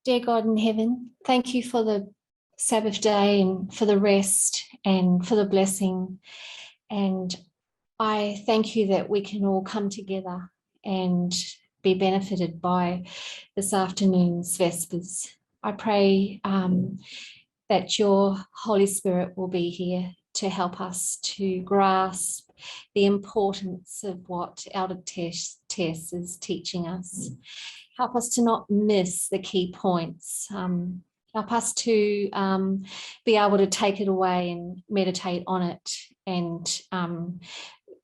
Dear God in heaven, thank you for the Sabbath day and for the rest and for the blessing. And I thank you that we can all come together and be benefited by this afternoon's Vespers. I pray that your Holy Spirit will be here to help us to grasp the importance of what Elder Tess is teaching us. Help us to not miss the key points. Help us to be able to take it away and meditate on it and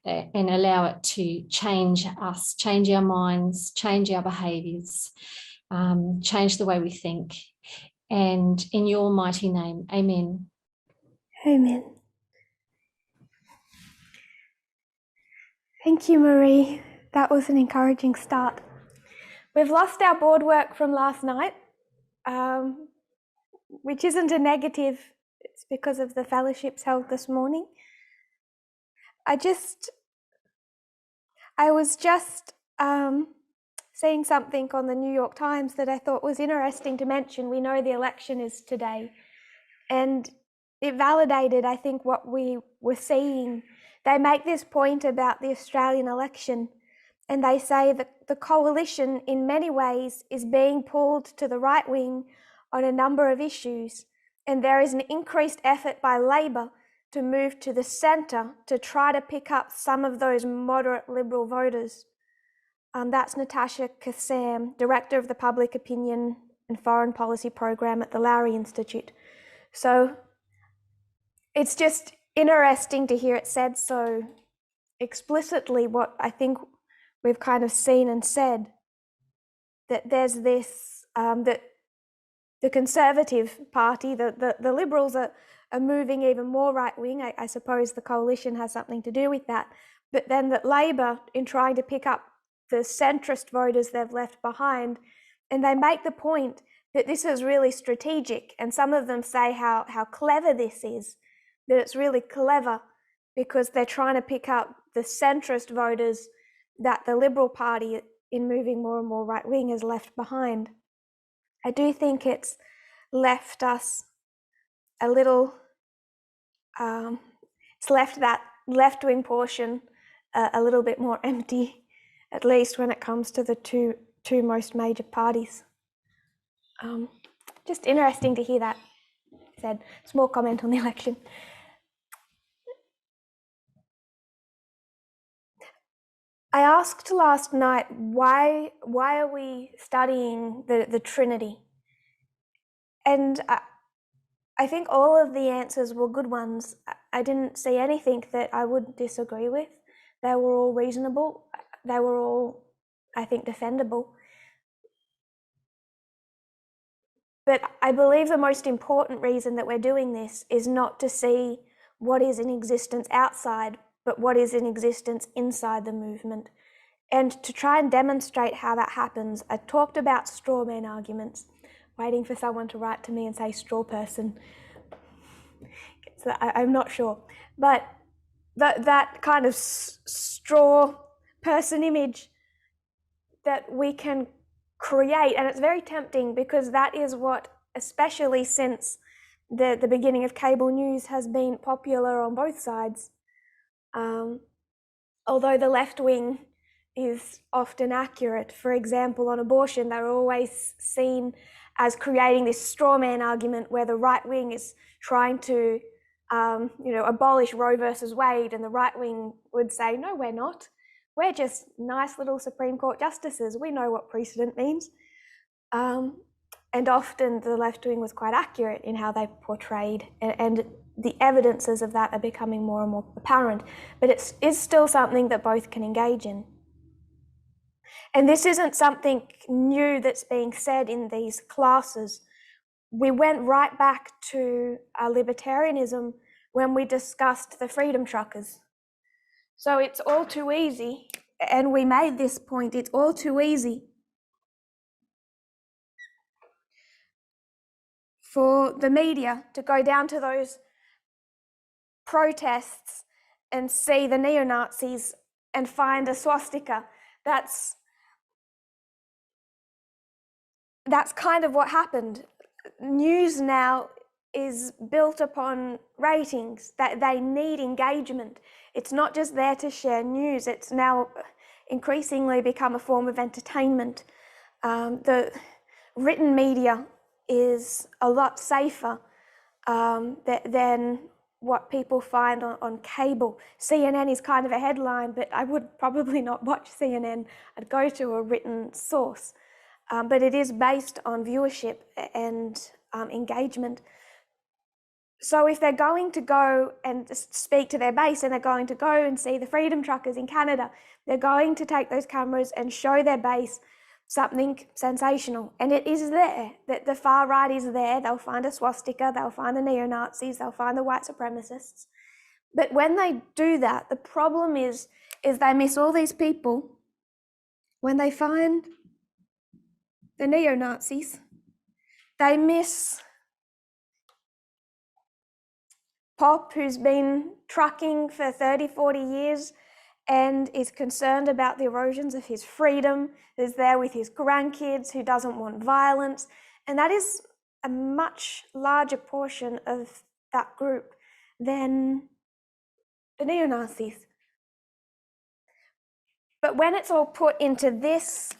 allow it to change us, change our minds, change our behaviours, change the way we think. And in your mighty name, amen. Amen. Thank you, Marie. That was an encouraging start. We've lost our board work from last night, which isn't a negative. It's because of the fellowships held this morning. I was just seeing something on the New York Times that I thought was interesting to mention. We know the election is today, and it validated, I think, what we were seeing. They make this point about the Australian election, and they say that the coalition in many ways is being pulled to the right wing on a number of issues, and there is an increased effort by Labor to move to the centre to try to pick up some of those moderate Liberal voters. That's Natasha Kassam, Director of the Public Opinion and Foreign Policy Program at the Lowry Institute. So it's just interesting to hear it said so explicitly, what I think we've kind of seen and said, that there's this, that the Conservative Party, the Liberals are moving even more right-wing. I suppose the coalition has something to do with that. But then that Labor, in trying to pick up the centrist voters they've left behind, and they make the point that this is really strategic. And some of them say how clever this is, that it's really clever because they're trying to pick up the centrist voters that the Liberal Party, in moving more and more right-wing, has left behind. I do think it's left us a little, it's left that left-wing portion a little bit more empty, at least when it comes to the two most major parties. Just interesting to hear that said. Small comment on the election. I asked last night, why are we studying the Trinity? And I think all of the answers were good ones. I didn't see anything that I would disagree with. They were all reasonable. They were all, I think, defendable. But I believe the most important reason that we're doing this is not to see what is in existence outside, but what is in existence inside the movement. And to try and demonstrate how that happens, I talked about straw man arguments, waiting for someone to write to me and say straw person. So I'm not sure. But that kind of straw person image that we can create, and it's very tempting because that is what, especially since the beginning of cable news, has been popular on both sides. Although the left wing is often accurate. For example, on abortion, they're always seen as creating this straw man argument where the right wing is trying to abolish Roe versus Wade, and the right wing would say, no, we're not. We're just nice little Supreme Court justices. We know what precedent means. And often the left wing was quite accurate in how they portrayed, and the evidences of that are becoming more and more apparent. But it is still something that both can engage in. And this isn't something new that's being said in these classes. We went right back to libertarianism when we discussed the freedom truckers. So it's all too easy, and we made this point, it's all too easy for the media to go down to those protests and see the neo-Nazis and find a swastika. that's kind of what happened. News now is built upon ratings, that they need engagement. It's not just there to share news, it's now increasingly become a form of entertainment. The written media is a lot safer than what people find on cable. CNN is kind of a headline, but I would probably not watch CNN. I'd go to a written source. But it is based on viewership and engagement. So if they're going to go and speak to their base, and they're going to go and see the Freedom Truckers in Canada, they're going to take those cameras and show their base something sensational. And it is there, that the far right is there. They'll find a swastika, they'll find the neo-Nazis, they'll find the white supremacists. But when they do that, the problem is they miss all these people. When they find the neo-Nazis, they miss Pop, who's been trucking for 30, 40 years and is concerned about the erosions of his freedom, is there with his grandkids, who doesn't want violence. And that is a much larger portion of that group than the neo-Nazis. But when it's all put into this,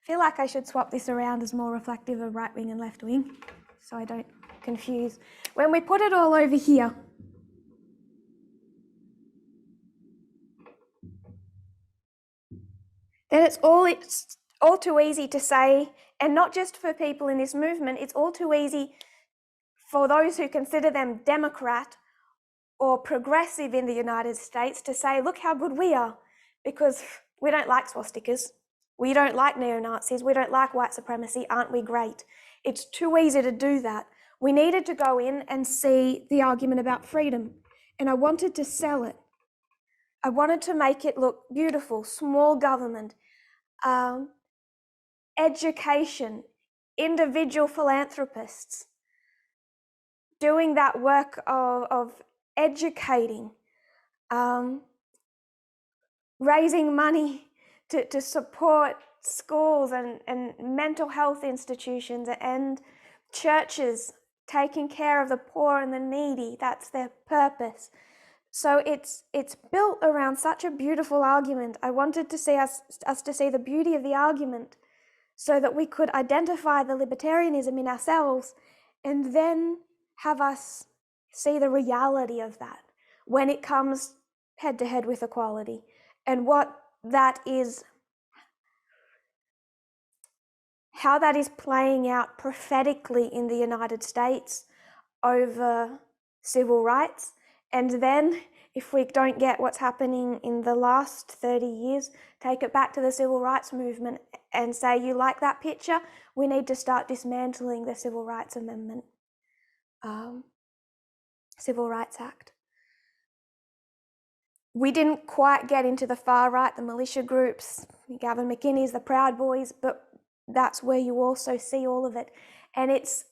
I feel like I should swap this around as more reflective of right wing and left wing, so I don't confuse. When we put it all over here, then it's all too easy to say, and not just for people in this movement, it's all too easy for those who consider them Democrat or progressive in the United States to say, look how good we are, because we don't like swastikas, we don't like neo-Nazis, we don't like white supremacy, aren't we great? It's too easy to do that. We needed to go in and see the argument about freedom, and I wanted to sell it. I wanted to make it look beautiful, small government, education, individual philanthropists, doing that work of educating, raising money to support schools and mental health institutions and churches, taking care of the poor and the needy. That's their purpose. So it's built around such a beautiful argument. I wanted to see us to see the beauty of the argument so that we could identify the libertarianism in ourselves and then have us see the reality of that when it comes head to head with equality, and what that is, how that is playing out prophetically in the United States over civil rights. And then if we don't get what's happening in the last 30 years, take it back to the civil rights movement and say, you like that picture? We need to start dismantling the Civil Rights Amendment, Civil Rights Act. We didn't quite get into the far right, the militia groups, Gavin McKinney's, the Proud Boys, but that's where you also see all of it. And it's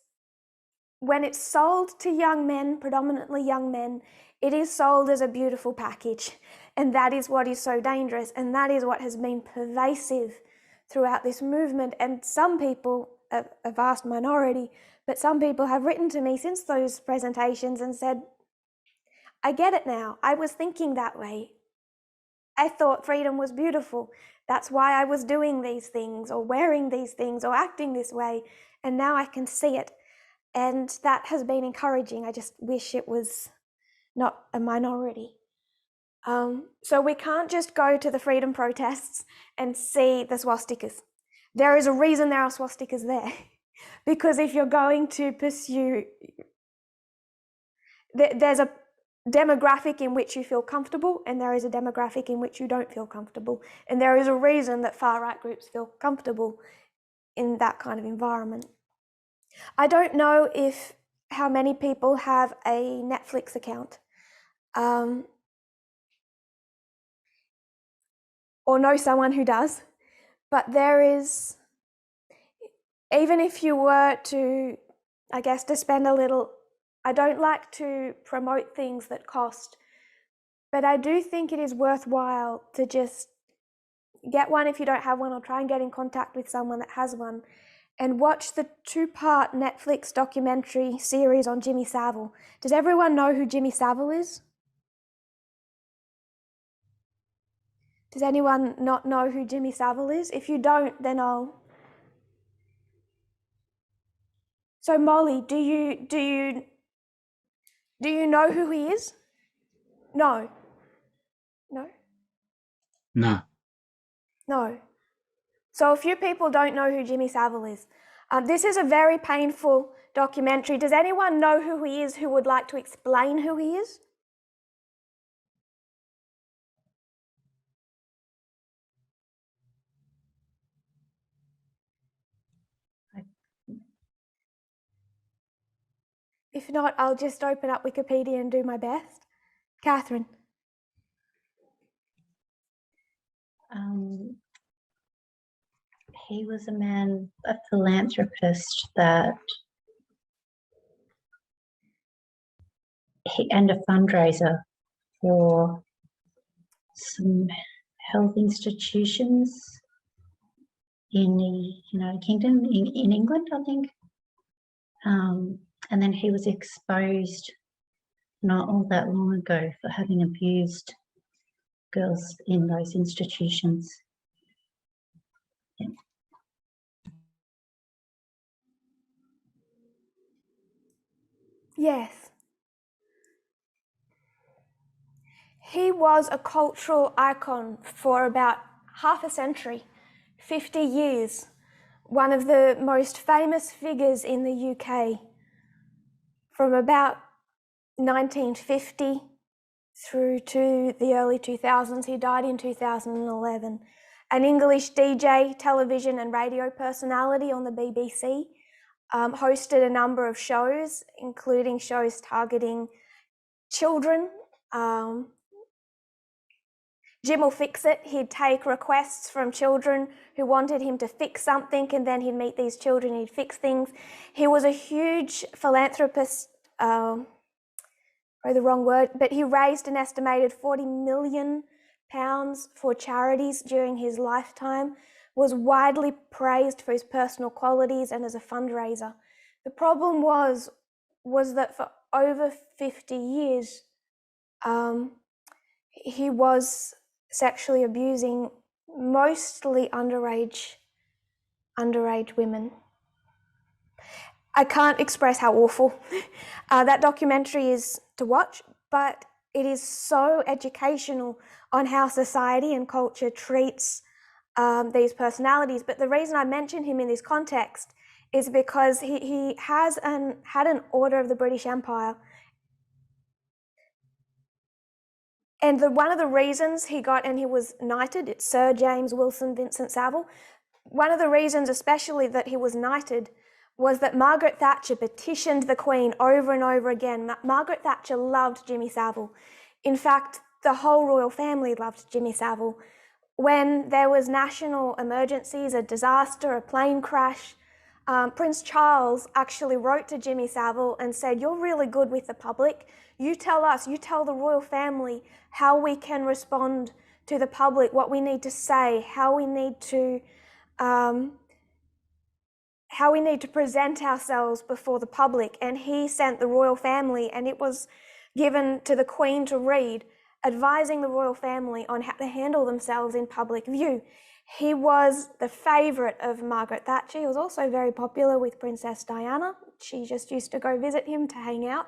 when it's sold to young men, predominantly young men, it is sold as a beautiful package. And that is what is so dangerous. And that is what has been pervasive throughout this movement. And some people, a vast minority, but some people have written to me since those presentations and said, I get it now. I was thinking that way. I thought freedom was beautiful. That's why I was doing these things or wearing these things or acting this way. And now I can see it. And that has been encouraging. I just wish it was not a minority. So we can't just go to the freedom protests and see the swastikas. There is a reason there are swastikas there. Because if you're going to pursue, there's a demographic in which you feel comfortable, and there is a demographic in which you don't feel comfortable. And there is a reason that far-right groups feel comfortable in that kind of environment. I don't know how many people have a Netflix account or know someone who does, but there is, even if you were to, I guess, to spend a little, I don't like to promote things that cost, but I do think it is worthwhile to just get one if you don't have one, or try and get in contact with someone that has one, and watch the 2-part Netflix documentary series on Jimmy Savile. Does everyone know who Jimmy Savile is? Does anyone not know who Jimmy Savile is? If you don't, then I'll... So Molly, do you know who he is? No. No? No. No. So a few people don't know who Jimmy Savile is. This is a very painful documentary. Does anyone know who he is who would like to explain who he is? If not, I'll just open up Wikipedia and do my best. Catherine. He was a philanthropist and a fundraiser for some health institutions in the United Kingdom, in England, I think. And then he was exposed not all that long ago for having abused girls in those institutions. Yeah. Yes. He was a cultural icon for about half a century, 50 years, one of the most famous figures in the UK from about 1950 through to the early 2000s. He died in 2011. An English DJ, television and radio personality on the BBC, hosted a number of shows, including shows targeting children. Jim will fix it. He'd take requests from children who wanted him to fix something, and then he'd meet these children, he'd fix things. He was a huge philanthropist, probably the wrong word, but he raised an estimated £40 million for charities during his lifetime, was widely praised for his personal qualities and as a fundraiser. The problem was that for over 50 years, he was sexually abusing mostly underage women. I can't express how awful that documentary is to watch, but it is so educational on how society and culture treats these personalities. But the reason I mention him in this context is because he had an Order of the British Empire. And one of the reasons he got, and he was knighted, it's Sir James Wilson Vincent Savile, one of the reasons especially that he was knighted was that Margaret Thatcher petitioned the Queen over and over again. Margaret Thatcher loved Jimmy Savile. In fact, the whole royal family loved Jimmy Savile. When there was national emergencies, a disaster, a plane crash, Prince Charles actually wrote to Jimmy Savile and said, "You're really good with the public. You tell us, you tell the royal family how we can respond to the public, what we need to say, how we need to present ourselves before the public." And he sent the royal family, and it was given to the Queen to read, advising the royal family on how to handle themselves in public view. He was the favourite of Margaret Thatcher. He was also very popular with Princess Diana. She just used to go visit him to hang out.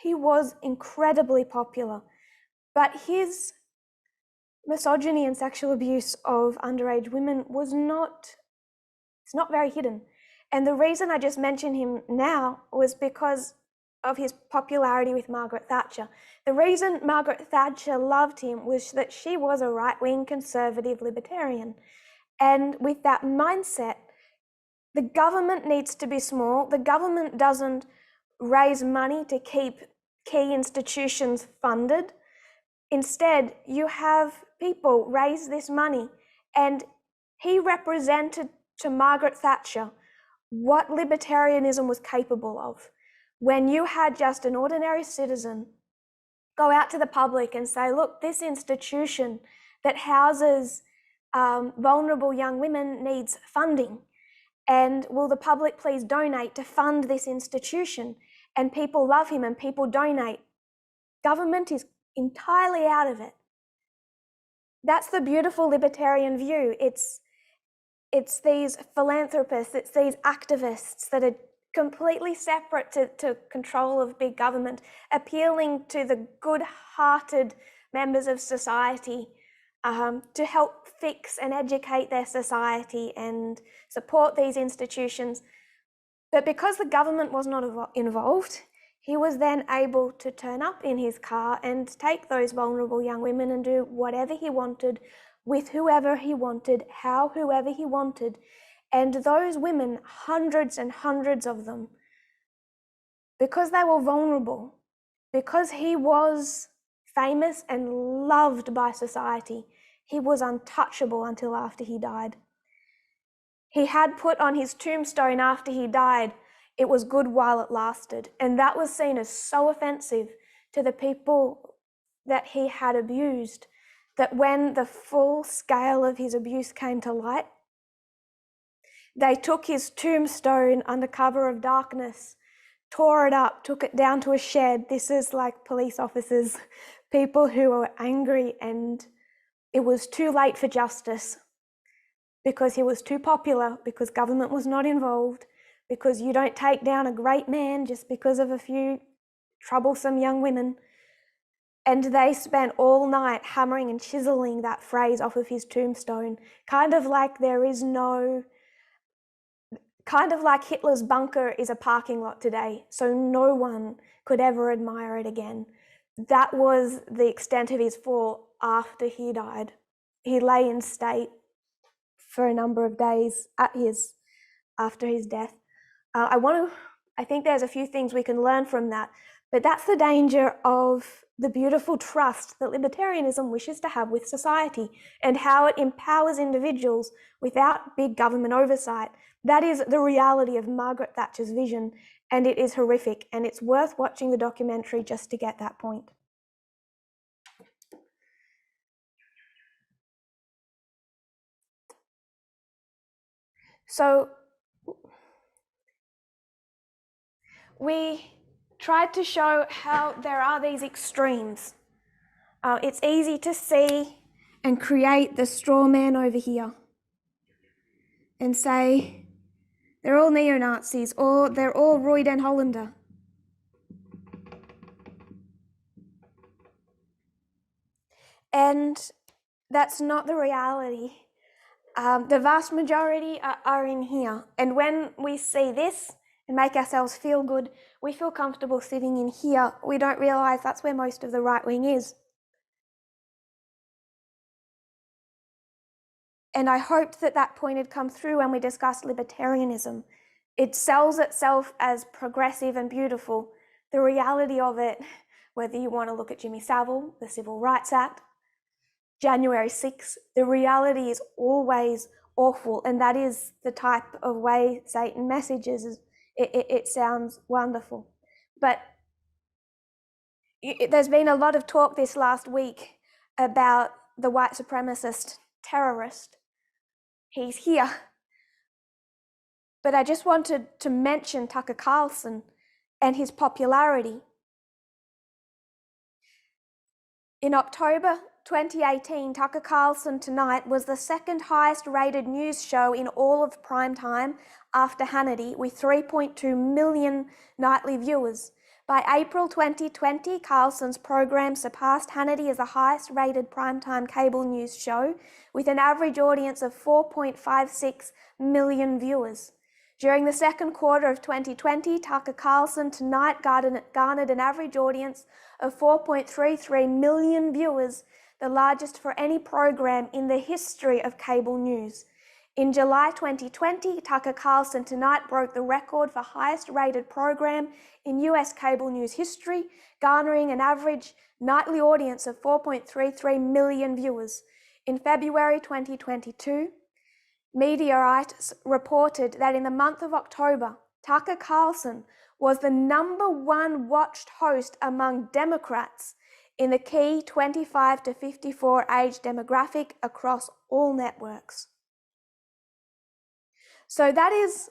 He was incredibly popular. But his misogyny and sexual abuse of underage women it's not very hidden. And the reason I just mention him now was because of his popularity with Margaret Thatcher. The reason Margaret Thatcher loved him was that she was a right-wing conservative libertarian. And with that mindset, the government needs to be small. The government doesn't raise money to keep key institutions funded. Instead, you have people raise this money, and he represented to Margaret Thatcher what libertarianism was capable of. When you had just an ordinary citizen go out to the public and say, look, this institution that houses vulnerable young women needs funding. And will the public please donate to fund this institution? And people love him and people donate. Government is entirely out of it. That's the beautiful libertarian view. It's these philanthropists, it's these activists that are completely separate to control of big government, appealing to the good-hearted members of society to help fix and educate their society and support these institutions. But because the government was not involved, he was then able to turn up in his car and take those vulnerable young women and do whatever he wanted, with whoever he wanted, how whoever he wanted. And those women, hundreds and hundreds of them, because they were vulnerable, because he was famous and loved by society, he was untouchable until after he died. He had put on his tombstone after he died, "It was good while it lasted." And that was seen as so offensive to the people that he had abused, that when the full scale of his abuse came to light, they took his tombstone under cover of darkness, tore it up, took it down to a shed. This is like police officers, people who were angry, and it was too late for justice because he was too popular, because government was not involved, because you don't take down a great man just because of a few troublesome young women. And they spent all night hammering and chiseling that phrase off of his tombstone, kind of like Hitler's bunker is a parking lot today, so no one could ever admire it again. That was the extent of his fall after he died. He lay in state for a number of days after his death. I think there's a few things we can learn from that, but that's the danger of the beautiful trust that libertarianism wishes to have with society and how it empowers individuals without big government oversight. That is the reality of Margaret Thatcher's vision, and it is horrific, and it's worth watching the documentary just to get that point. So we tried to show how there are these extremes. It's easy to see and create the straw man over here and say they're all neo-Nazis or they're all Roy den Hollander. And that's not the reality. The vast majority are in here. And when we see this and make ourselves feel good, we feel comfortable sitting in here. We don't realise that's where most of the right wing is. And I hoped that that point had come through when we discussed libertarianism. It sells itself as progressive and beautiful. The reality of it, whether you want to look at Jimmy Savile, the Civil Rights Act, January 6th, the reality is always awful, and that is the type of way Satan messages. It sounds wonderful. But there's been a lot of talk this last week about the white supremacist terrorist. He's here. But I just wanted to mention Tucker Carlson and his popularity. In October 2018, Tucker Carlson Tonight was the second highest rated news show in all of prime time after Hannity, with 3.2 million nightly viewers. By April 2020, Carlson's program surpassed Hannity as the highest rated primetime cable news show, with an average audience of 4.56 million viewers. During the second quarter of 2020, Tucker Carlson Tonight garnered an average audience of 4.33 million viewers, the largest for any program in the history of cable news. In July 2020, Tucker Carlson Tonight broke the record for highest rated program in US cable news history, garnering an average nightly audience of 4.33 million viewers. In February 2022, Mediaite reported that in the month of October, Tucker Carlson was the #1 watched host among Democrats in the key 25 to 54 age demographic across all networks. So that is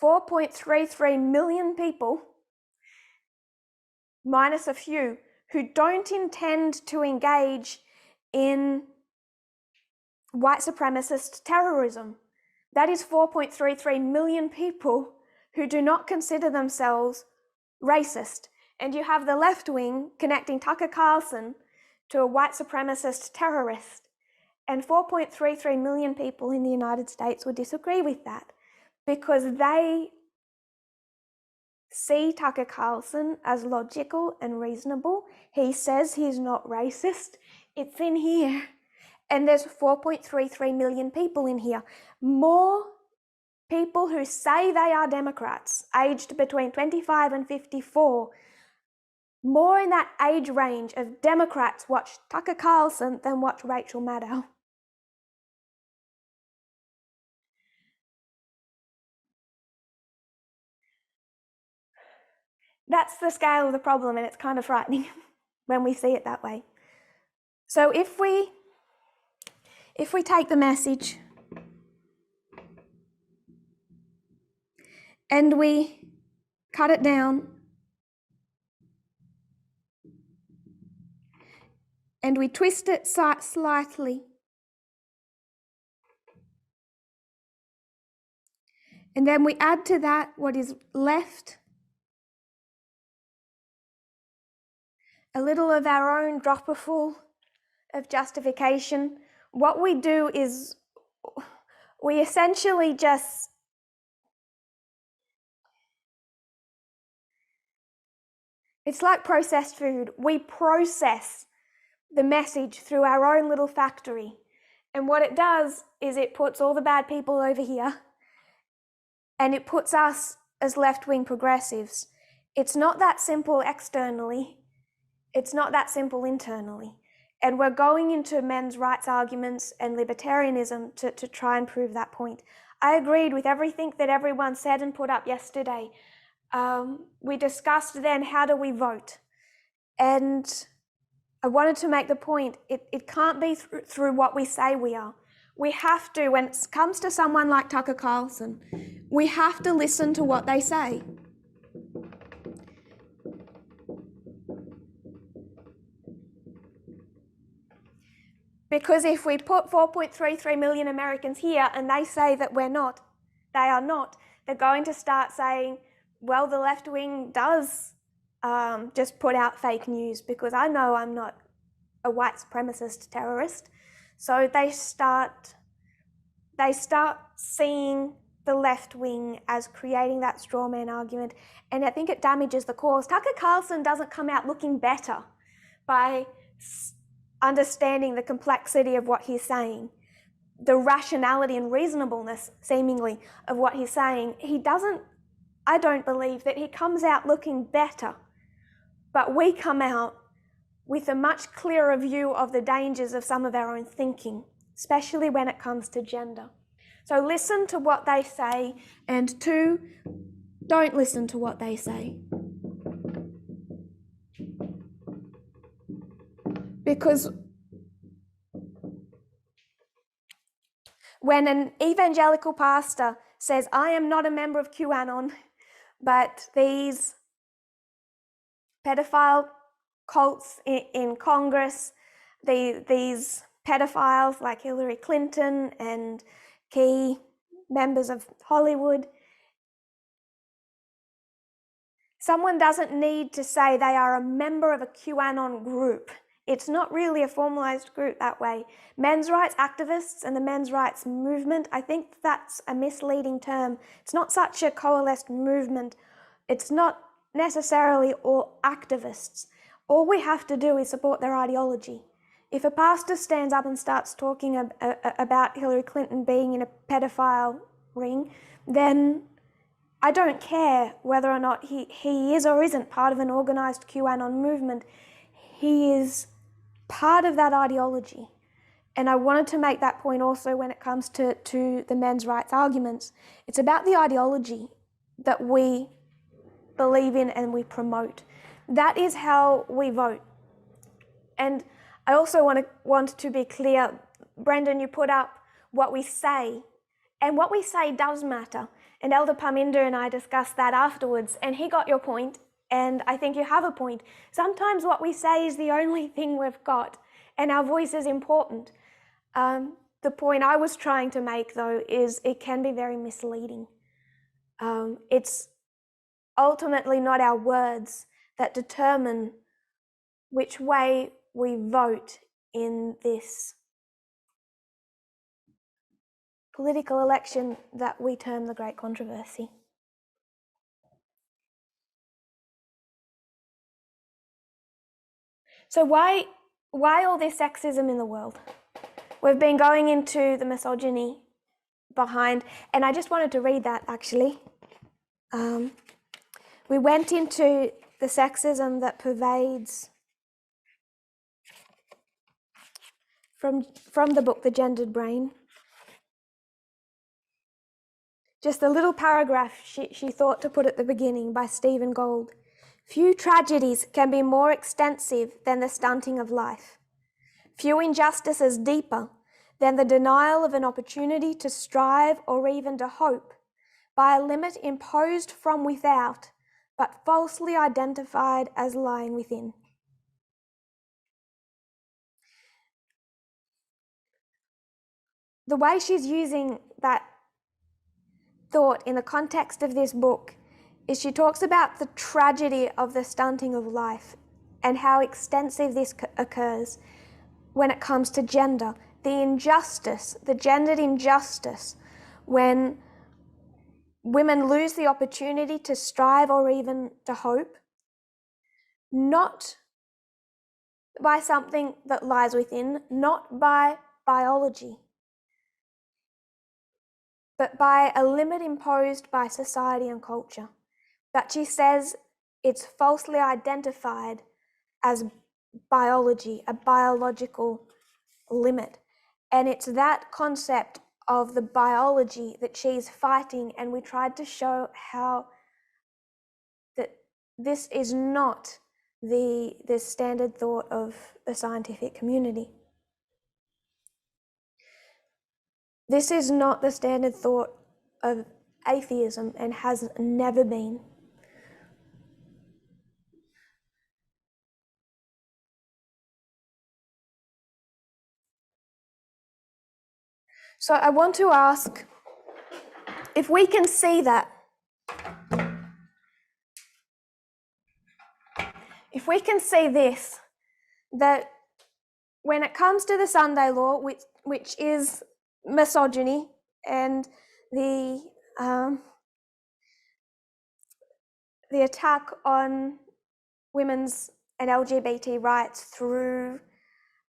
4.33 million people, minus a few, who don't intend to engage in white supremacist terrorism. That is 4.33 million people who do not consider themselves racist. And you have the left wing connecting Tucker Carlson to a white supremacist terrorist. And 4.33 million people in the United States would disagree with that because they see Tucker Carlson as logical and reasonable. He says he's not racist. It's in here. And there's 4.33 million people in here. More people who say they are Democrats, aged between 25 and 54, more in that age range of Democrats watch Tucker Carlson than watch Rachel Maddow. That's the scale of the problem, and it's kind of frightening when we see it that way. So if we take the message and we cut it down and we twist it slightly, and then we add to that what is left, a little of our own dropperful of justification, what we do is we essentially just it's like processed food. We process the message through our own little factory. And what it does is it puts all the bad people over here and it puts us as left-wing progressives. It's not that simple externally. It's not that simple internally. And we're going into men's rights arguments and libertarianism to try and prove that point. I agreed with everything that everyone said and put up yesterday. We discussed then, how do we vote? And I wanted to make the point, it can't be through what we say we are. We have to, when it comes to someone like Tucker Carlson, we have to listen to what they say. Because if we put 4.33 million Americans here and they say that they are not, they're going to start saying, well, the left wing does just put out fake news because I know I'm not a white supremacist terrorist. So they start seeing the left wing as creating that straw man argument. And I think it damages the cause. Tucker Carlson doesn't come out looking better by understanding the complexity of what he's saying, the rationality and reasonableness, seemingly, of what he's saying. I don't believe that he comes out looking better, but we come out with a much clearer view of the dangers of some of our own thinking, especially when it comes to gender. So listen to what they say, and 2, don't listen to what they say. Because when an evangelical pastor says, I am not a member of QAnon, but these pedophile cults in Congress, these pedophiles like Hillary Clinton and key members of Hollywood, someone doesn't need to say they are a member of a QAnon group. It's not really a formalized group that way. Men's rights activists and the men's rights movement, I think that's a misleading term. It's not such a coalesced movement. It's not necessarily all activists. All we have to do is support their ideology. If a pastor stands up and starts talking about Hillary Clinton being in a pedophile ring, then I don't care whether or not he is or isn't part of an organized QAnon movement. He is part of that ideology. And I wanted to make that point also when it comes to the men's rights arguments. It's about the ideology that we believe in and we promote. That is how we vote. And I also want to be clear, Brendan, you put up what we say, and what we say does matter. And Elder Parminder and I discussed that afterwards, and he got your point, and I think you have a point. Sometimes what we say is the only thing we've got, and our voice is important. The point I was trying to make, though, is it can be very misleading. It's ultimately not our words that determine which way we vote in this political election that we term the Great Controversy. So why all this sexism in the world? We've been going into the misogyny behind, and I just wanted to read that actually. We went into the sexism that pervades from the book The Gendered Brain. Just a little paragraph she thought to put at the beginning by Stephen Gould. Few tragedies can be more extensive than the stunting of life. Few injustices deeper than the denial of an opportunity to strive or even to hope by a limit imposed from without, but falsely identified as lying within. The way she's using that thought in the context of this book is she talks about the tragedy of the stunting of life and how extensive this occurs when it comes to gender, the injustice, the gendered injustice, when women lose the opportunity to strive or even to hope, not by something that lies within, not by biology, but by a limit imposed by society and culture. But she says it's falsely identified as biology, a biological limit. And it's that concept of the biology that she's fighting, and we tried to show how that this is not the standard thought of the scientific community. This is not the standard thought of atheism and has never been. So I want to ask if we can see that, if we can see this, that when it comes to the Sunday law, which is misogyny and the attack on women's and LGBT rights through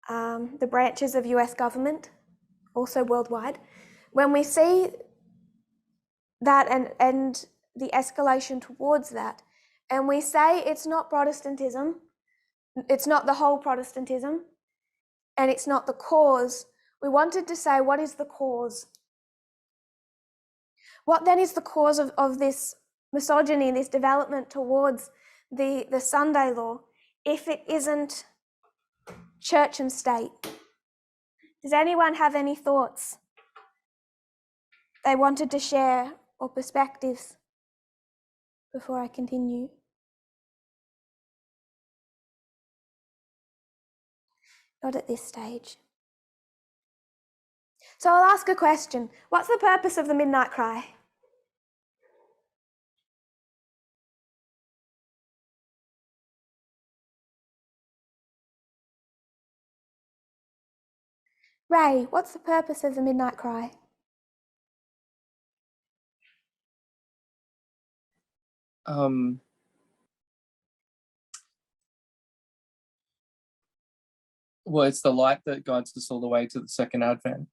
the branches of US government, also worldwide, when we see that and the escalation towards that, and we say it's not Protestantism, it's not the whole Protestantism, and it's not the cause, we wanted to say, what is the cause? What then is the cause of this misogyny, this development towards the Sunday law, if it isn't church and state? Does anyone have any thoughts they wanted to share or perspectives before I continue? Not at this stage. So I'll ask a question. What's the purpose of the midnight cry? Ray, what's the purpose of the midnight cry? Well, it's the light that guides us all the way to the second advent.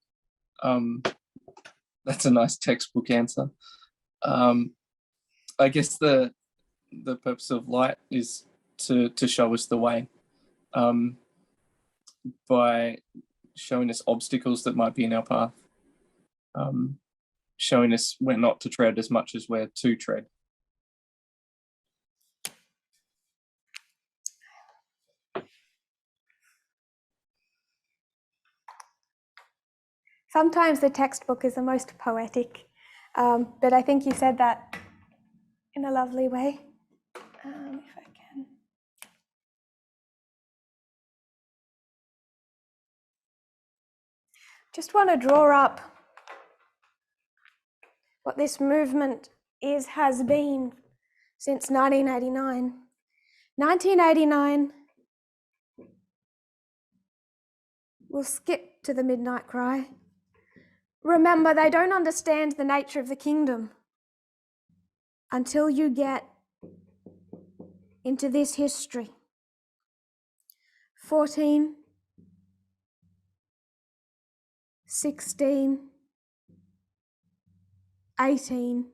That's a nice textbook answer. I guess the purpose of light is to show us the way, by showing us obstacles that might be in our path, showing us where not to tread as much as where to tread. Sometimes the textbook is the most poetic, but I think you said that in a lovely way. If I can. Just want to draw up what this movement has been since 1989. 1989, we'll skip to the midnight cry. Remember, they don't understand the nature of the kingdom until you get into this history. 14, 16, 18.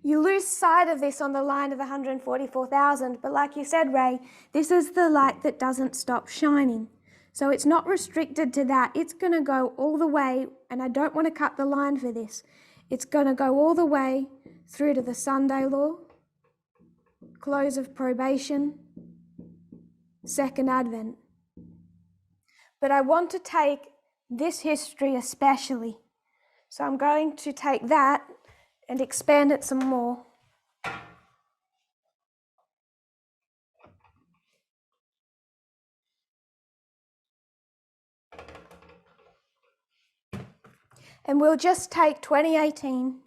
You lose sight of this on the line of the 144,000, but like you said, Ray, this is the light that doesn't stop shining. So it's not restricted to that. It's going to go all the way, and I don't want to cut the line for this. It's going to go all the way through to the Sunday law, close of probation, second advent. But I want to take this history especially. So I'm going to take that and expand it some more. And we'll just take 2018.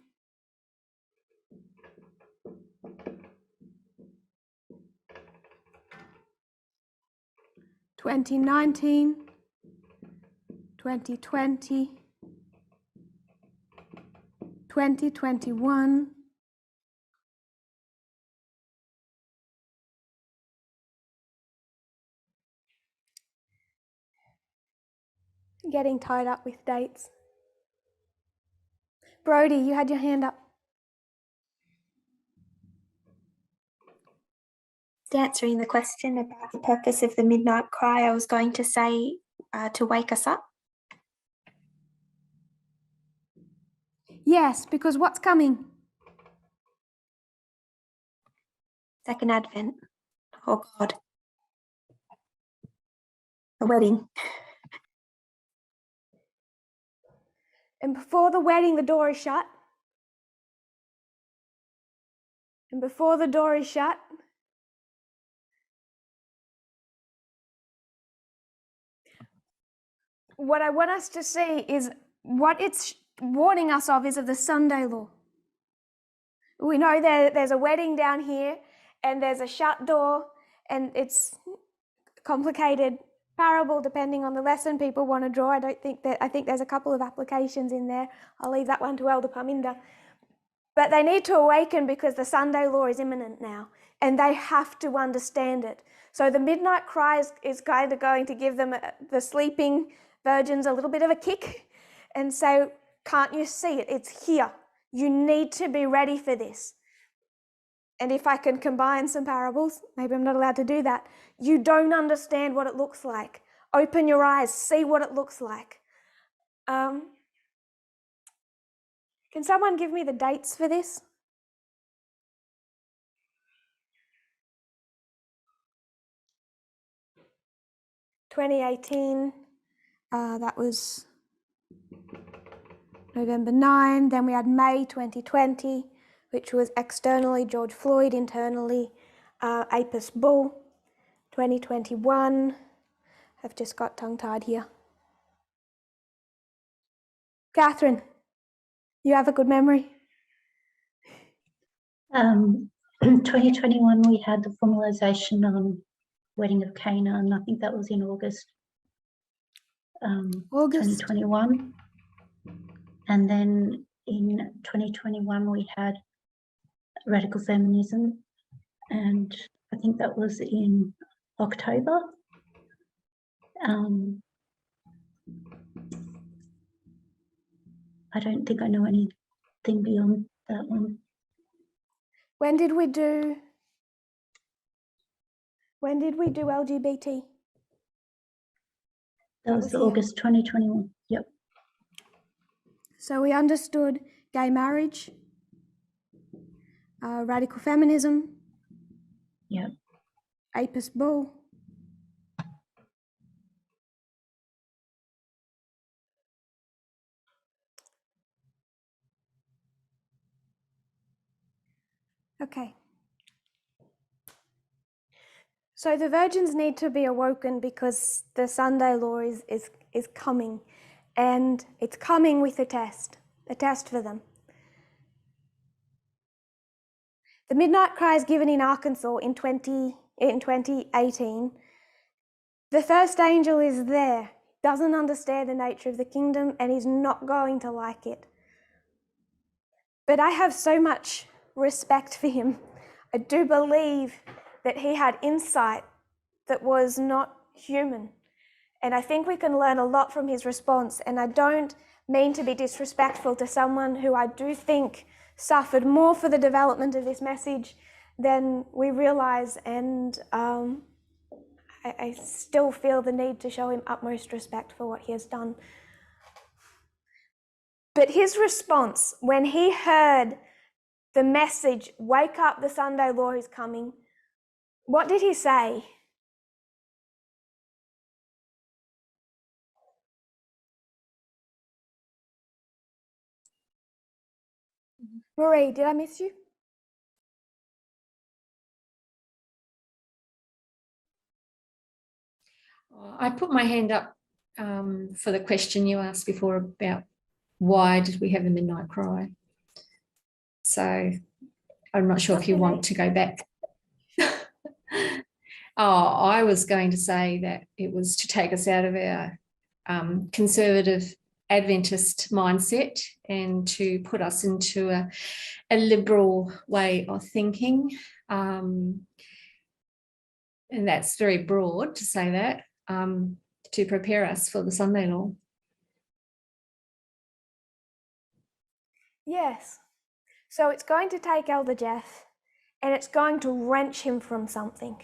(2019), 2020, 2021, getting tied up with dates. Brody, you had your hand up. Answering the question about the purpose of the midnight cry, I was going to say to wake us up. Yes, because what's coming? Second advent. Oh God. A wedding. And before the wedding, the door is shut. And before the door is shut, what I want us to see is what it's warning us of is of the Sunday law. We know there's a wedding down here and there's a shut door, and it's complicated parable depending on the lesson people want to draw. I think there's a couple of applications in there. I'll leave that one to Elder Paminda. But they need to awaken because the Sunday law is imminent now, and they have to understand it. So the midnight cry is kind of going to give them, the sleeping virgins, a little bit of a kick and say, can't you see it? It's here. You need to be ready for this. And if I can combine some parables, maybe I'm not allowed to do that. You don't understand what it looks like. Open your eyes, see what it looks like. Can someone give me the dates for this? (2018), that was November 9. Then we had May 2020, which was externally George Floyd, internally Apis Bull. 2021, I've just got tongue-tied here. Catherine, you have a good memory. 2021, we had the formalisation on wedding of Cana, and I think that was in August. August 2021. And then in 2021, we had radical feminism, and I think that was in October. I don't think I know anything beyond that one. When did we do LGBT? That was August 2021. Yep. So we understood gay marriage, radical feminism, Yep. Apis Bull, So the virgins need to be awoken because the Sunday law is coming, and it's coming with a test for them. The Midnight Cry is given in Arkansas in 2018. The first angel is there, doesn't understand the nature of the kingdom, and is not going to like it. But I have so much respect for him. I do believe that he had insight that was not human. And I think we can learn a lot from his response. And I don't mean to be disrespectful to someone who I do think suffered more for the development of this message than we realize. And I still feel the need to show him utmost respect for what he has done. But his response when he heard the message, "Wake up, the Sunday law is coming," what did he say? Marie, did I miss you? I put my hand up for the question you asked before about why did we have a midnight cry. So I'm not sure if you want to go back. I was going to say that it was to take us out of our conservative Adventist mindset and to put us into a liberal way of thinking. And that's very broad to say that, to prepare us for the Sunday law. Yes. So it's going to take Elder Jeff and it's going to wrench him from something.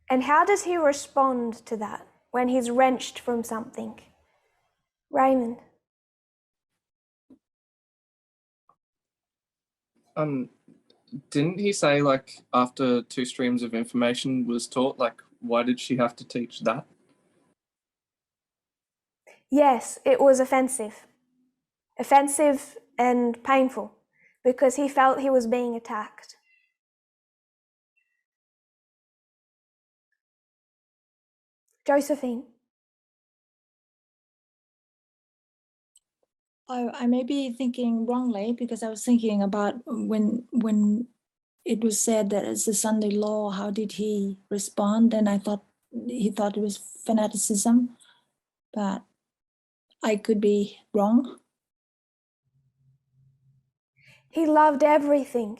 And how does he respond to that when he's wrenched from something? Raymond? Didn't he say, like, after 2 streams of information was taught, like, why did she have to teach that? Yes, it was offensive and painful because he felt he was being attacked. Josephine? I may be thinking wrongly because I was thinking about when it was said that it's the Sunday law, how did he respond? And I thought he thought it was fanaticism, but I could be wrong. He loved everything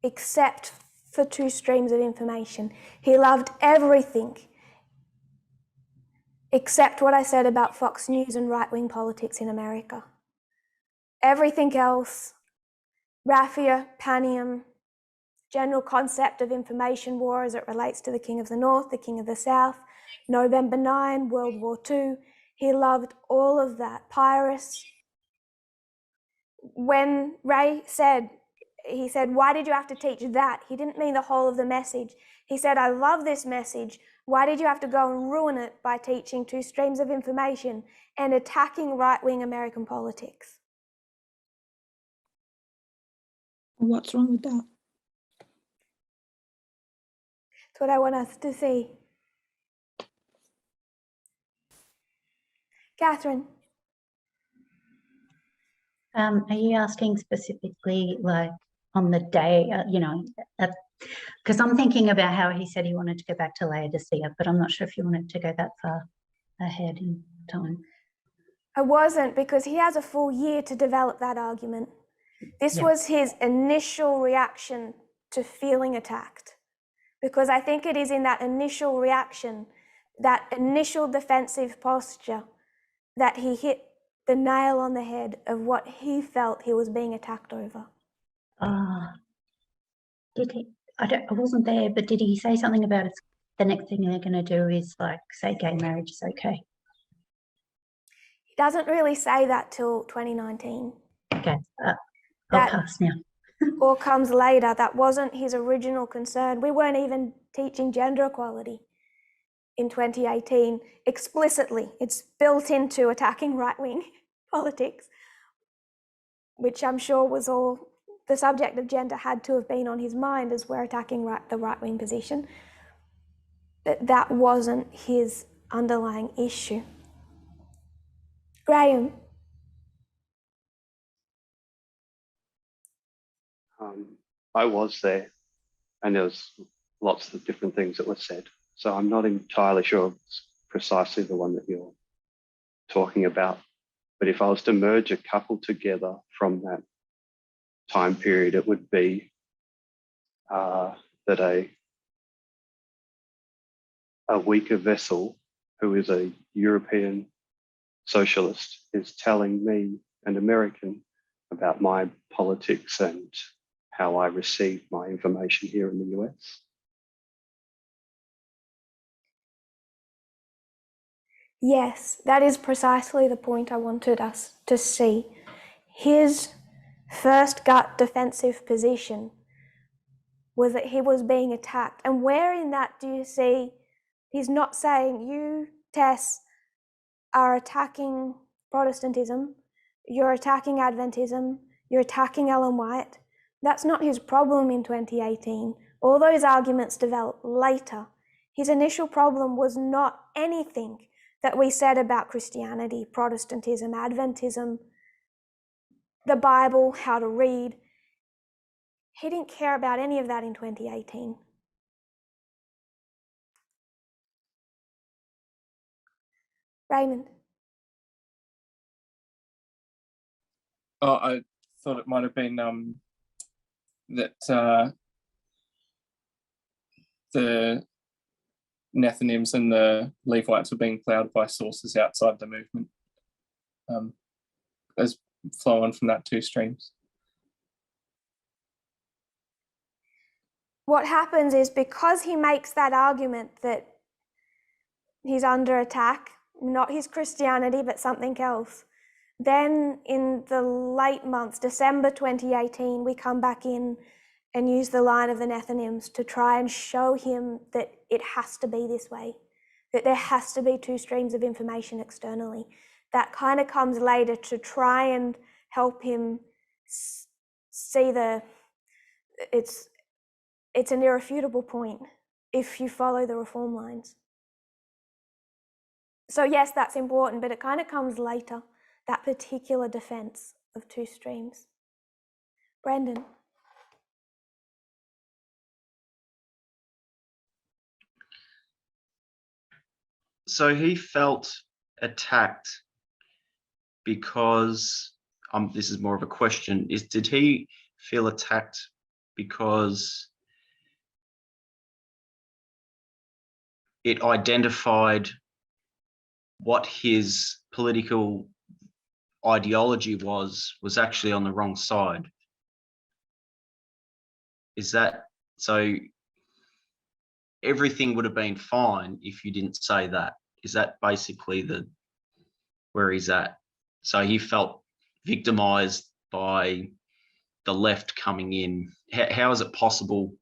except for 2 streams of information. He loved everything except what I said about Fox News and right-wing politics in America. Everything else, raffia, panium, general concept of information war as it relates to the King of the North, the King of the South, November 9, World War II. He loved all of that. Pyrrhus. When Ray said, he said, "Why did you have to teach that?" He didn't mean the whole of the message. He said, "I love this message. Why did you have to go and ruin it by teaching 2 streams of information and attacking right-wing American politics?" What's wrong with that? That's what I want us to see. Catherine? Are you asking specifically, like, on the day, because I'm thinking about how he said he wanted to go back to Laodicea, but I'm not sure if you wanted to go that far ahead in time. I wasn't, because he has a full year to develop that argument. This was his initial reaction to feeling attacked, because I think it is in that initial reaction, that initial defensive posture, that he hit the nail on the head of what he felt he was being attacked over. Did he? I wasn't there, but did he say something about it? The next thing they're going to do is, like, say gay marriage is okay. He doesn't really say that till 2019. Okay, I'll That pass now. all comes later. That wasn't his original concern. We weren't even teaching gender equality in 2018 explicitly. It's built into attacking right-wing politics, which I'm sure was all the subject of gender had to have been on his mind as we're attacking the right-wing position. that wasn't his underlying issue. Graham. I was there, and there was lots of different things that were said. So I'm not entirely sure it's precisely the one that you're talking about. But if I was to merge a couple together from that time period, it would be that a weaker vessel who is a European socialist is telling me, an American, about my politics and how I receive my information here in the US. Yes, that is precisely the point I wanted us to see. His first gut defensive position was that he was being attacked. And where in that do you see he's not saying, you, Tess, are attacking Protestantism, you're attacking Adventism, you're attacking Ellen White. That's not his problem in 2018. All those arguments developed later. His initial problem was not anything that we said about Christianity, Protestantism, Adventism, the Bible, how to read. He didn't care about any of that in 2018. Raymond. Oh, I thought it might have been that the Nethinims and the Levites were being plowed by sources outside the movement, as flowing from that two streams. What happens is, because he makes that argument that he's under attack, not his Christianity, but something else, then in the late months, December 2018, we come back in and use the line of the Nethinims to try and show him that it has to be this way, that there has to be two streams of information externally. That kind of comes later to try and help him see it's an irrefutable point if you follow the reform lines. So yes, that's important, but it kind of comes later, that particular defense of two streams. Brendan. So he felt attacked because, this is more of a question, did he feel attacked because it identified what his political ideology was actually on the wrong side? Is that so? Everything would have been fine if you didn't say that. Is that basically where he's at? So he felt victimized by the left coming in. How is it possible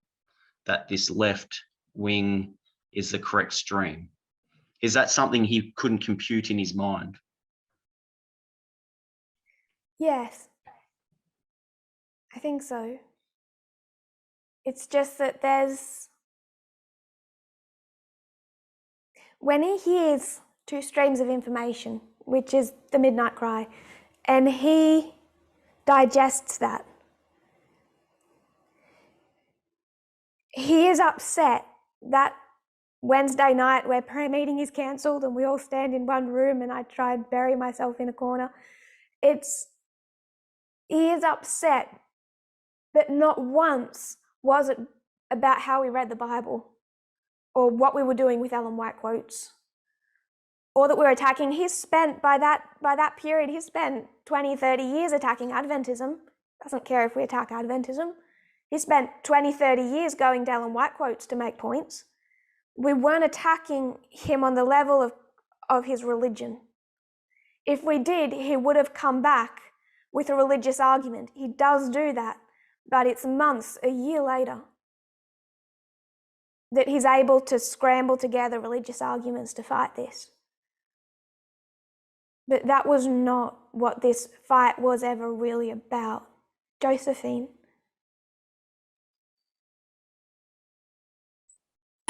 that this left wing is the correct stream? Is that something he couldn't compute in his mind? Yes, I think so. It's just that when he hears two streams of information, which is the midnight cry, and he digests that, he is upset that Wednesday night where prayer meeting is cancelled and we all stand in one room and I try and bury myself in a corner. He is upset, but not once was it about how we read the Bible or what we were doing with Ellen White quotes or that we're attacking. He's spent, by that period, he's spent 20, 30 years attacking Adventism. Doesn't care if we attack Adventism. He spent 20, 30 years going to Ellen White quotes to make points. We weren't attacking him on the level of his religion. If we did, he would have come back with a religious argument. He does do that, but it's months, a year later, that he's able to scramble together religious arguments to fight this. But that was not what this fight was ever really about. Josephine.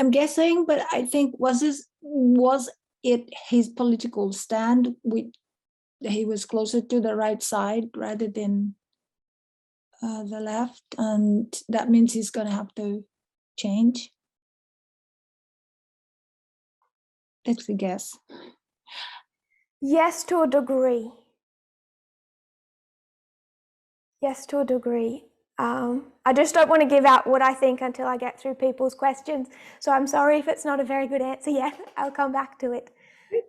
I'm guessing, but I think was it his political stand with he was closer to the right side rather than the left, and that means he's gonna have to change. That's a guess. Yes, to a degree. Yes, to a degree. I just don't want to give out what I think until I get through people's questions. So I'm sorry if it's not a very good answer yet. I'll come back to it.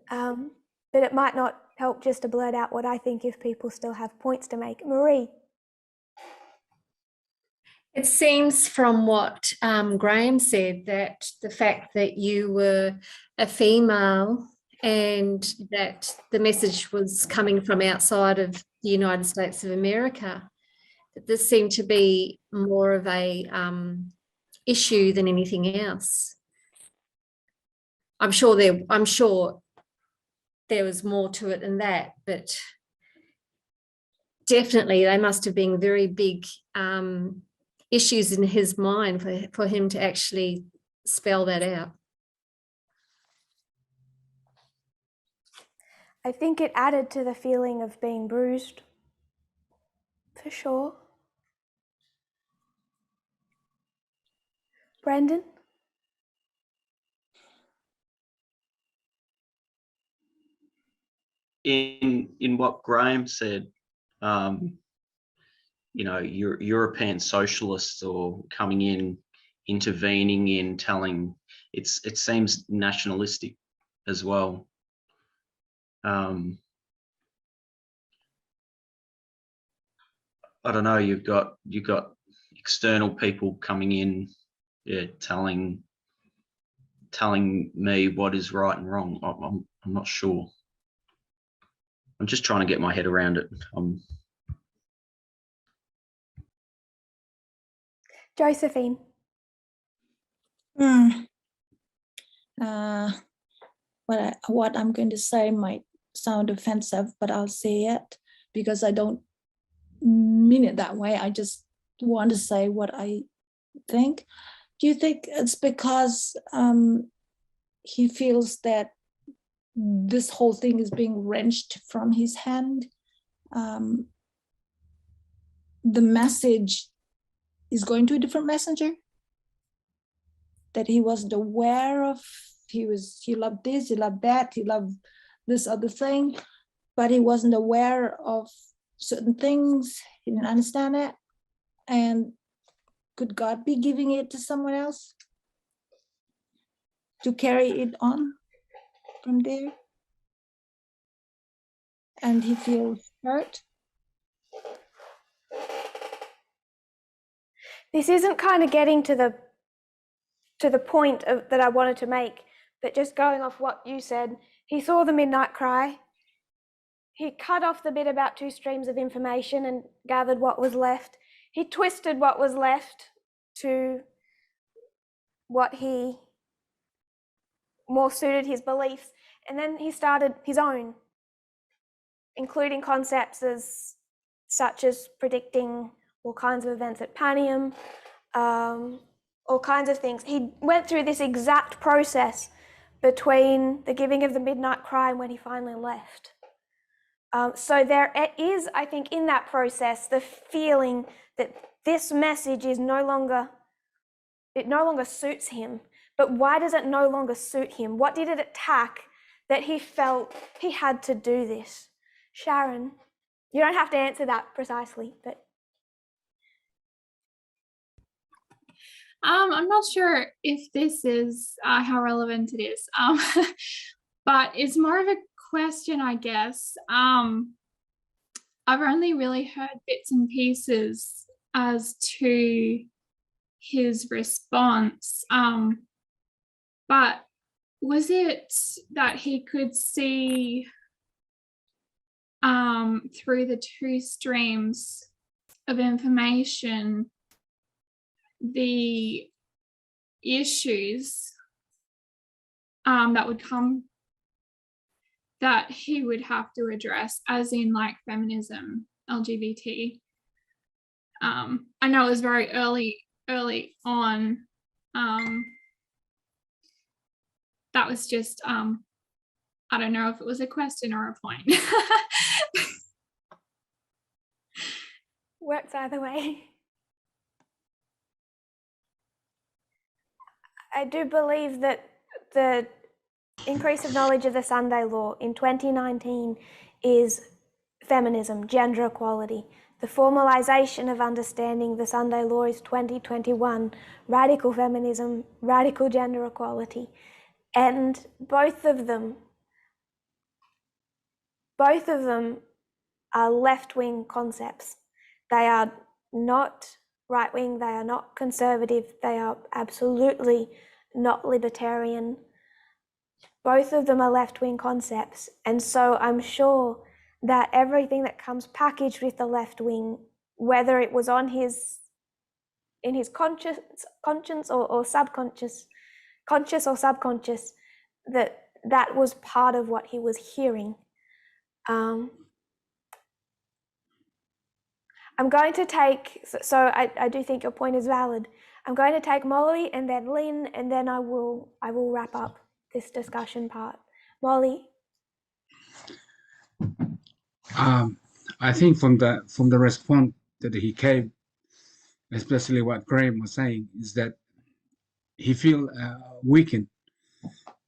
But it might not help just to blurt out what I think if people still have points to make. Marie. It seems from what Graham said that the fact that you were a female and that the message was coming from outside of the United States of America, that this seemed to be more of a issue than anything else. I'm sure there was more to it than that, but definitely they must have been very big issues in his mind for him to actually spell that out. I think it added to the feeling of being bruised, for sure. Brendan? In what Graham said, you know, European socialists or coming in, intervening in, telling, it seems nationalistic as well. I don't know. You've got external people coming in, yeah, telling me what is right and wrong. I'm not sure. I'm just trying to get my head around it. Josephine. What I'm going to say might sound offensive, but I'll say it because I don't mean it that way. I just want to say what I think. Do you think it's because he feels that this whole thing is being wrenched from his hand? The message is going to a different messenger that he wasn't aware of. He loved this, he loved that, he loved this other thing, but he wasn't aware of certain things. He didn't understand it. And could God be giving it to someone else to carry it on from there? And he feels hurt. This isn't kind of getting to the point that I wanted to make, but just going off what you said, he saw the midnight cry. He cut off the bit about 2 streams of information and gathered what was left. He twisted what was left to what he more suited his beliefs. And then he started his own, including concepts such as predicting all kinds of events at Panium, all kinds of things. He went through this exact process between the giving of the midnight cry and when he finally left. So there is, I think, in that process, the feeling that this message is no longer suits him. But why does it no longer suit him? What did it attack that he felt he had to do this? Sharon, you don't have to answer that precisely, but. I'm not sure if this is how relevant it is, but it's more of a question, I guess. I've only really heard bits and pieces as to his response, but was it that he could see through the 2 streams of information the issues that would come that he would have to address, as in like feminism, LGBT? I know it was very early on, that was just, I don't know if it was a question or a point. Works either way. I do believe that the increase of knowledge of the Sunday law in 2019 is feminism, gender equality. The formalization of understanding the Sunday law is 2021, radical feminism, radical gender equality. And both of them are left-wing concepts. They are not right-wing, they are not conservative, they are absolutely not libertarian. Both of them are left-wing concepts. And so I'm sure that everything that comes packaged with the left wing, whether it was in his conscience or subconscious, conscious or subconscious, that was part of what he was hearing. I'm going to take, so I do think your point is valid. I'm going to take Molly and then Lynn, and then I will wrap up this discussion part. Molly. I think from the response that he gave, especially what Graham was saying, is that he feel weakened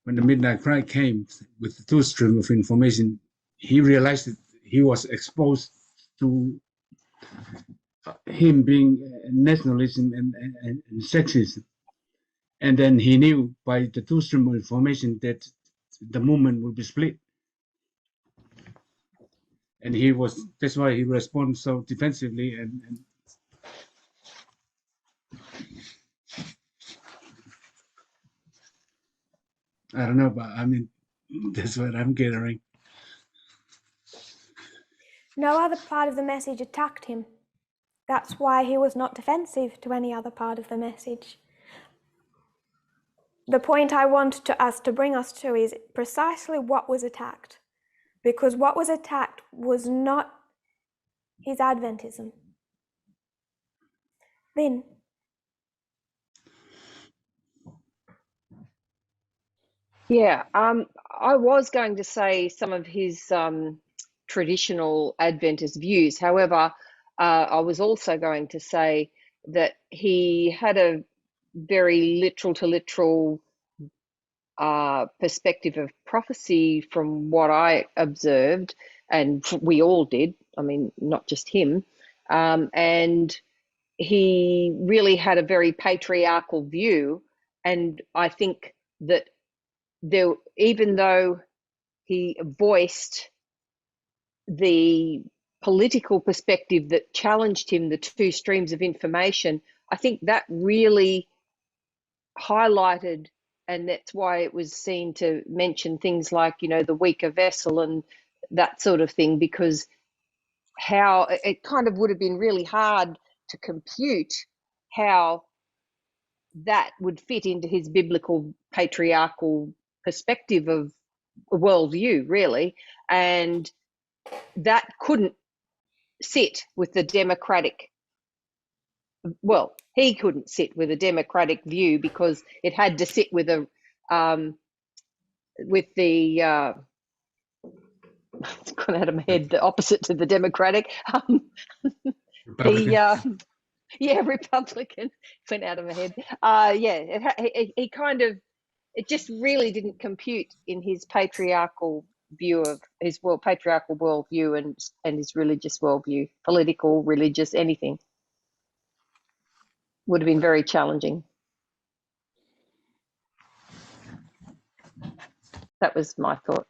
when the midnight cry came with the two stream of information. He realized that he was exposed to him being nationalism and sexism, and then he knew by the two stream of information that the movement would be split. And that's why he responded so defensively and I don't know, but I mean, that's what I'm gathering. No other part of the message attacked him. That's why he was not defensive to any other part of the message. The point I want us to bring us to is precisely what was attacked. Because what was attacked was not his Adventism. Lynn. Yeah, I was going to say some of his traditional Adventist views. However, I was also going to say that he had a very literal to literal perspective of prophecy from what I observed, and we all did. I mean, not just him. And he really had a very patriarchal view. And I think that there, even though he voiced the political perspective that challenged him, the two streams of information, I think that really highlighted, and that's why it was seen to mention things like, you know, the weaker vessel and that sort of thing, because how it kind of would have been really hard to compute how that would fit into his biblical patriarchal perspective of a worldview, really. And that couldn't sit with the democratic, well, he couldn't sit with a democratic view because it had to sit with a with the it's gone out of my head, the opposite to the democratic, Republican. Republican, went out of my head. He kind of, it just really didn't compute in his patriarchal view of his patriarchal worldview and his religious worldview, political, religious, anything. Would have been very challenging. That was my thought.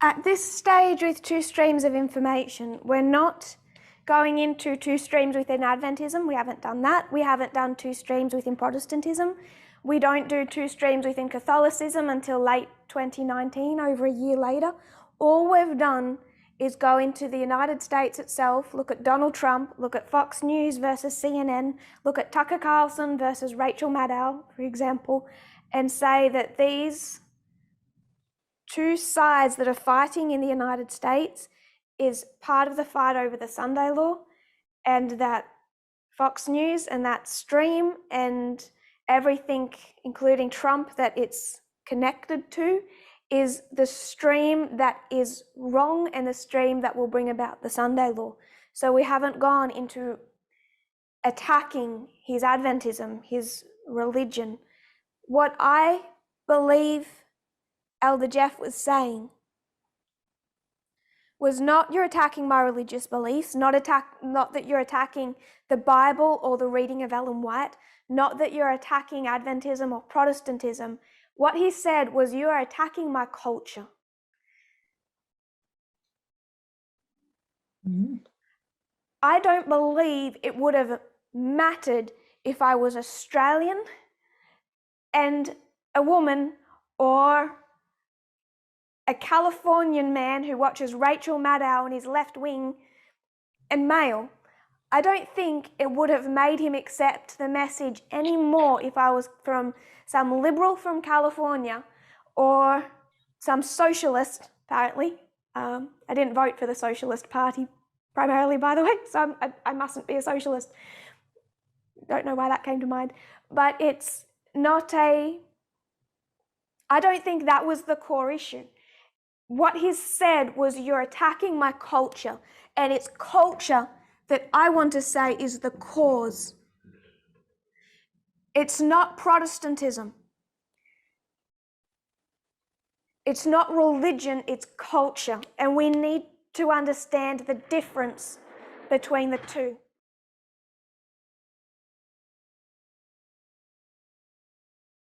At this stage with two streams of information, we're not going into two streams within Adventism. We haven't done that. We haven't done two streams within Protestantism. We don't do two streams within Catholicism until late 2019, over a year later. All we've done is go into the United States itself, look at Donald Trump, look at Fox News versus CNN, look at Tucker Carlson versus Rachel Maddow, for example, and say that these two sides that are fighting in the United States is part of the fight over the Sunday law, and that Fox News and that stream and everything, including Trump, that it's connected to is the stream that is wrong and the stream that will bring about the Sunday law. So we haven't gone into attacking his Adventism, his religion. What I believe Elder Jeff was saying was not you're attacking my religious beliefs, not that you're attacking the Bible or the reading of Ellen White, not that you're attacking Adventism or Protestantism. What he said was you are attacking my culture. I don't believe it would have mattered if I was Australian and a woman, or a Californian man who watches Rachel Maddow and is left wing and male. I don't think it would have made him accept the message any more if I was from some liberal from California or some socialist, apparently. I didn't vote for the Socialist Party primarily, by the way, so I mustn't be a socialist. Don't know why that came to mind. But it's not I don't think that was the core issue. What he said was you're attacking my culture, and it's culture that I want to say is the cause. It's not Protestantism. It's not religion, it's culture. And we need to understand the difference between the two.